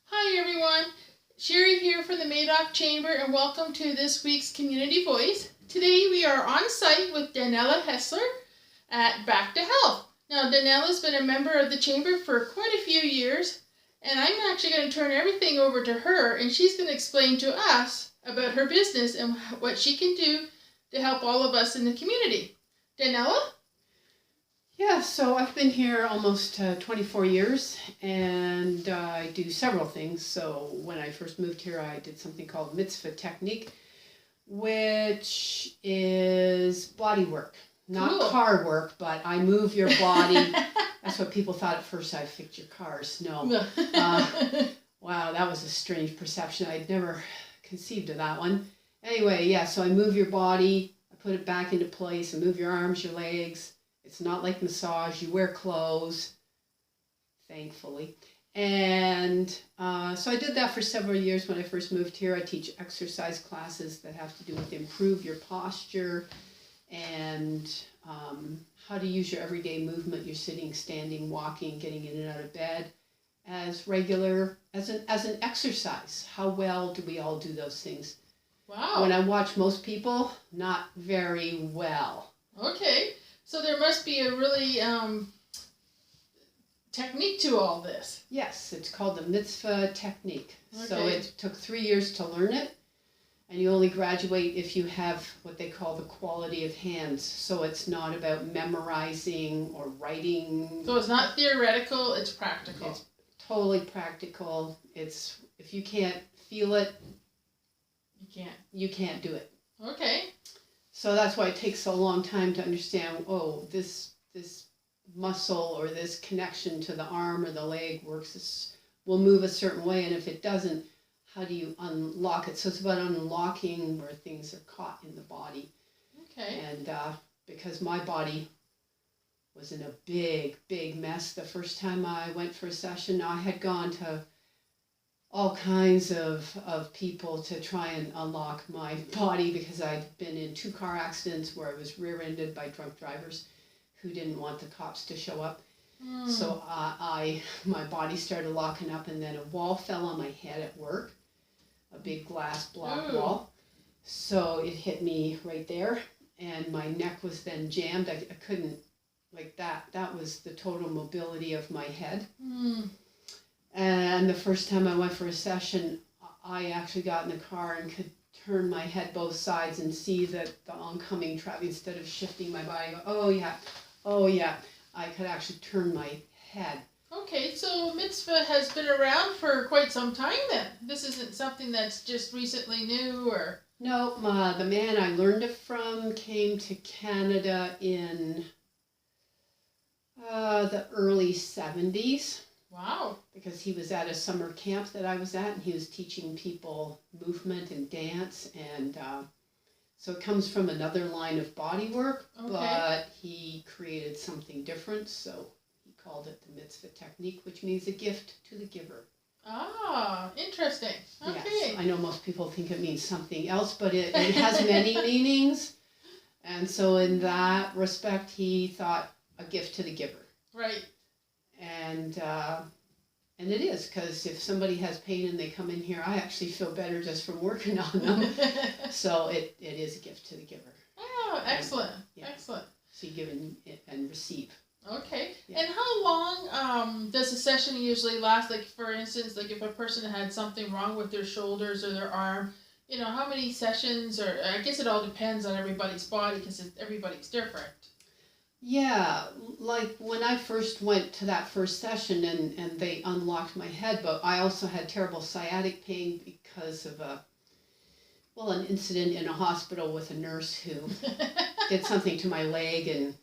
Hi everyone, Sherry here from the Madoff Chamber and welcome to this week's Community Voice. Today we are on site with Danella Hesler at Back to Health. Now Danella's been a member of the Chamber for quite a few years and I'm actually going to turn everything over to her and she's going to explain to us about her business and what she can do to help all of us in the community. Danella? Yeah, so I've been here almost 24 years and I do several things. So when I first moved here, I did something called mitzvah technique, which is body work, not Cool. car work, but I move your body. That's what people thought at first. I fixed your cars. No. Wow, that was a strange perception. I'd never conceived of that one. Anyway, yeah, so I move your body, I put it back into place, I move your arms, your legs. It's not like massage. You wear clothes, thankfully. And so I did that for several years when I first moved here. I teach exercise classes that have to do with improve your posture and how to use your everyday movement. You're sitting, standing, walking, getting in and out of bed as regular, as an exercise. How well do we all do those things? Wow. When I watch most people, not very well. Okay. So there must be a really technique to all this. Yes, it's called the mitzvah technique. Okay. So it took 3 years to learn it, and you only graduate if you have what they call the quality of hands. So it's not about memorizing or writing. So it's not theoretical, it's practical. It's totally practical. It's if you can't feel it, you can't do it. Okay. So that's why it takes so long time to understand, this muscle or this connection to the arm or the leg will move a certain way, and if it doesn't, how do you unlock it? So it's about unlocking where things are caught in the body. Okay. And because my body was in a big mess the first time I went for a session, I had gone to all kinds of people to try and unlock my body because I'd been in 2 car accidents where I was rear-ended by drunk drivers who didn't want the cops to show up. So my body started locking up, and then a wall fell on my head at work, a big glass block wall. So it hit me right there, and my neck was then jammed. I couldn't, like that. That was the total mobility of my head. And the first time I went for a session, I actually got in the car and could turn my head both sides and see that the oncoming traffic, instead of shifting my body, go, oh yeah, I could actually turn my head. Okay, so mitzvah has been around for quite some time then. This isn't something that's just recently new or... No, the man I learned it from came to Canada in the early 70s. Wow. Because he was at a summer camp that I was at, and he was teaching people movement and dance, and so it comes from another line of body work, but he created something different, so he called it the mitzvah technique, which means a gift to the giver. Ah, interesting. Okay. Yes, I know most people think it means something else, but it has many meanings, and so in that respect, he thought a gift to the giver. Right. And it is, because if somebody has pain and they come in here, I actually feel better just from working on them. So it is a gift to the giver. Oh, excellent. Yeah. Excellent. So you give and receive. Okay. Yeah. And how long does a session usually last? Like, for instance, like if a person had something wrong with their shoulders or their arm, how many sessions, or I guess it all depends on everybody's body because everybody's different. Yeah, like when I first went to that first session and they unlocked my head, but I also had terrible sciatic pain because of an incident in a hospital with a nurse who did something to my leg, and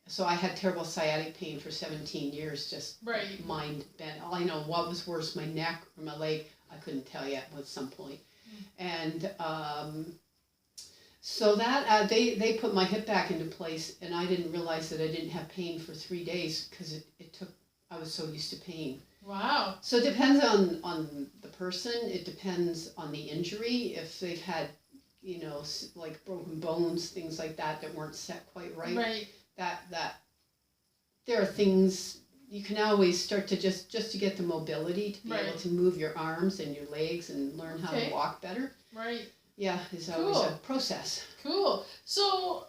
so I had terrible sciatic pain for 17 years, just right. Mind bent. All I know what was worse, my neck or my leg, I couldn't tell yet at some point. And so that they put my hip back into place, and I didn't realize that I didn't have pain for 3 days because I was so used to pain. Wow. So it depends on the person. It depends on the injury. If they've had, like broken bones, things like that weren't set quite right. Right. That there are things you can always start to just to get the mobility to be able to move your arms and your legs and learn how to walk better. Right. Yeah, is always a process. Cool. So,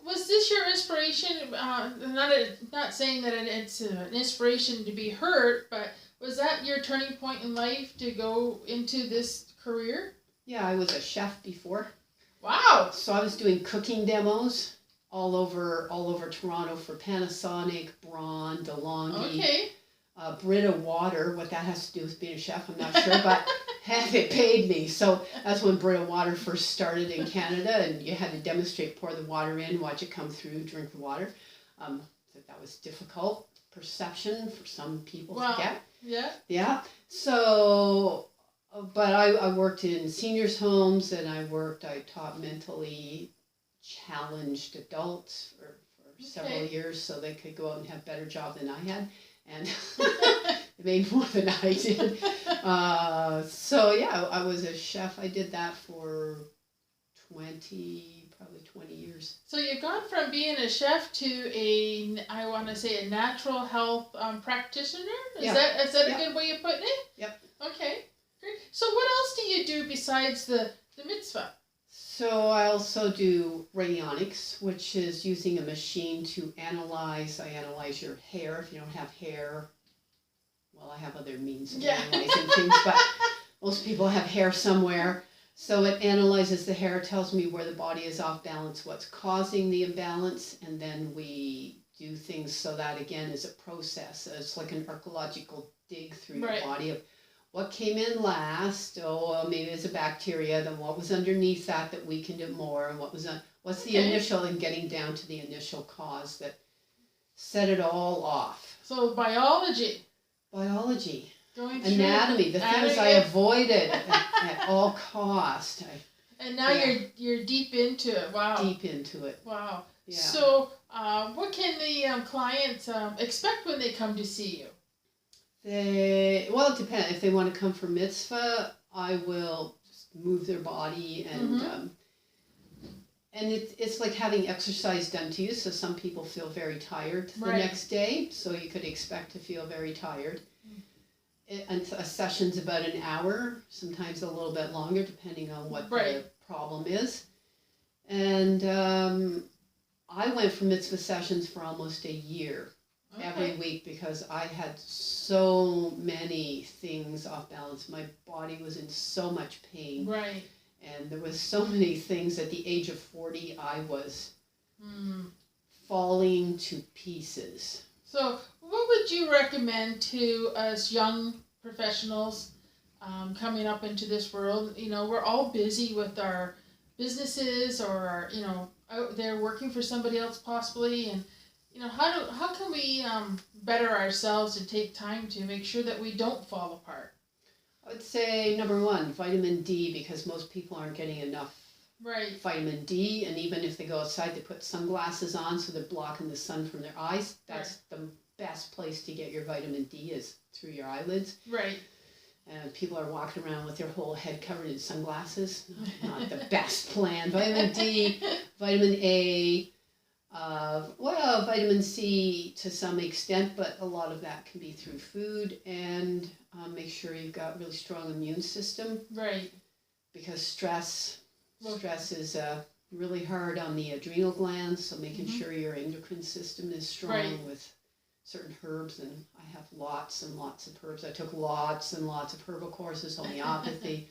was this your inspiration? Not saying that it's an inspiration to be hurt, but was that your turning point in life to go into this career? Yeah, I was a chef before. Wow. So I was doing cooking demos all over Toronto for Panasonic, Braun, DeLonghi. Okay. Brita Water. What that has to do with being a chef, I'm not sure, but it paid me. So that's when Brita Water first started in Canada, and you had to demonstrate, pour the water in, watch it come through, drink the water. That was difficult perception for some people to get. Yeah. Yeah. So, but I worked in seniors' homes, and I taught mentally challenged adults for several years so they could go out and have a better job than I had. And it made more than I did. So yeah, I was a chef. I did that for probably 20 years. So you've gone from being a chef to I want to say a natural health practitioner? Is that a good way of putting it? Yep. Okay, great. So what else do you do besides the mitzvah? So I also do radionics, which is using a machine to analyze. I analyze your hair. If you don't have hair, well, I have other means of analyzing things, but most people have hair somewhere. So it analyzes the hair, tells me where the body is off balance, what's causing the imbalance, and then we do things so that, again, is a process. It's like an archaeological dig through your body of what came in last. Maybe it's a bacteria. Then what was underneath that weakened it more, and what's the initial, and getting down to the initial cause that set it all off. So biology. Anatomy, the things I avoided at all cost. And now you're deep into it. Wow. Deep into it. Wow. Yeah. So what can the clients expect when they come to see you? It depends. If they want to come for mitzvah, I will just move their body and it's like having exercise done to you. So some people feel very tired the next day, so you could expect to feel very tired. And a session's about an hour, sometimes a little bit longer, depending on what the problem is. And I went for mitzvah sessions for almost a year. Every week, because I had so many things off balance. My body was in so much pain. Right. And there was so many things. At the age of 40, I was falling to pieces. So what would you recommend to us young professionals coming up into this world? You know, we're all busy with our businesses or, out there working for somebody else possibly, and how can we better ourselves and take time to make sure that we don't fall apart? I would say number one, vitamin D, because most people aren't getting enough vitamin D, and even if they go outside, they put sunglasses on so they're blocking the sun from their eyes. That's the best place to get your vitamin D is through your eyelids. Right. And people are walking around with their whole head covered in sunglasses. Not the best plan. Vitamin D, vitamin A. Vitamin C to some extent, but a lot of that can be through food, and make sure you've got a really strong immune system. Right. Because stress is really hard on the adrenal glands, so making sure your endocrine system is strong with certain herbs, and I have lots and lots of herbs. I took lots and lots of herbal courses, homeopathy.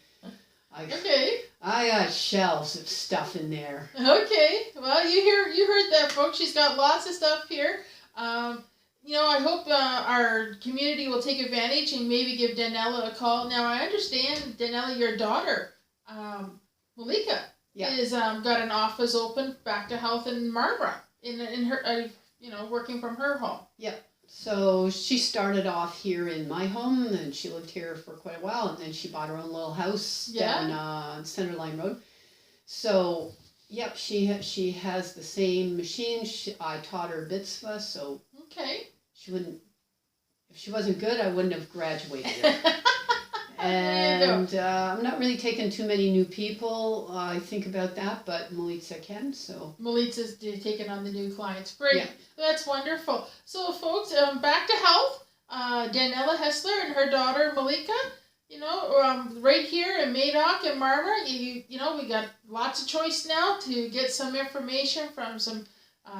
I got shelves of stuff in there. Okay, well, you heard that, folks. She's got lots of stuff here. I hope our community will take advantage and maybe give Danella a call. Now, I understand, Danella, your daughter, Malika, is got an office open, Back to Health in Marlborough, in her, working from her home. Yep. So she started off here in my home, and she lived here for quite a while, and then she bought her own little house down on Center Line Road. So, yep, she has the same machine. I taught her mitzvah, so if she wasn't good, I wouldn't have graduated her. And I'm not really taking too many new people. I think about that, but Melissa can, so. Melissa's taking on the new clients. Great. Yeah. That's wonderful. So, folks, back to health. Danella Hesler and her daughter Malika, right here in Madoc and Marmor, we got lots of choice now to get some information from some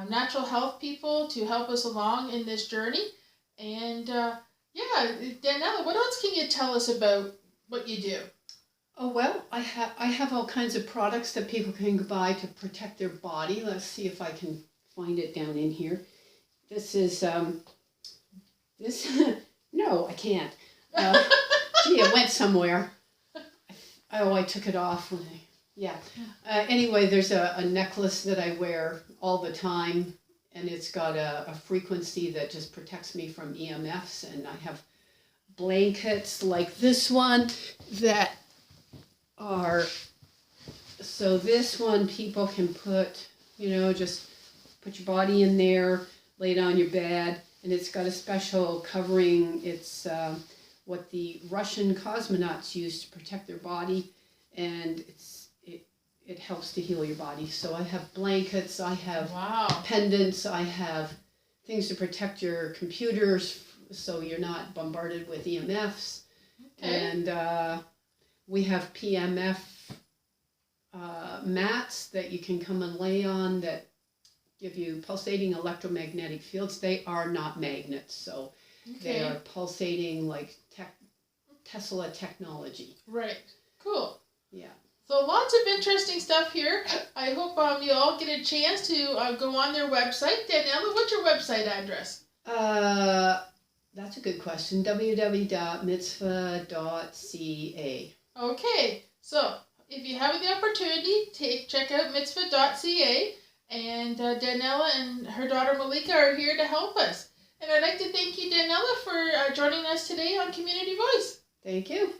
natural health people to help us along in this journey. And Danella, what else can you tell us about what you do? Oh, well, I have all kinds of products that people can buy to protect their body. Let's see if I can find it down in here. This is, no, I can't. Gee, it went somewhere. I took it off when anyway, there's a necklace that I wear all the time, and it's got a frequency that just protects me from EMFs, and I have blankets like this one that are, so this one people can put, just put your body in there, lay it on your bed, and it's got a special covering. It's what the Russian cosmonauts used to protect their body, and it helps to heal your body. So I have blankets, I have pendants, I have things to protect your computers so you're not bombarded with EMFs. Okay. And we have PMF mats that you can come and lay on that give you pulsating electromagnetic fields. They are not magnets, so they are pulsating like Tesla technology. Right. Cool. Yeah. So lots of interesting stuff here. I hope you all get a chance to go on their website. Danella, what's your website address? That's a good question. www.mitzvah.ca. Okay. So if you have the opportunity, check out mitzvah.ca. And Danella and her daughter Malika are here to help us. And I'd like to thank you, Danella, for joining us today on Community Voice. Thank you.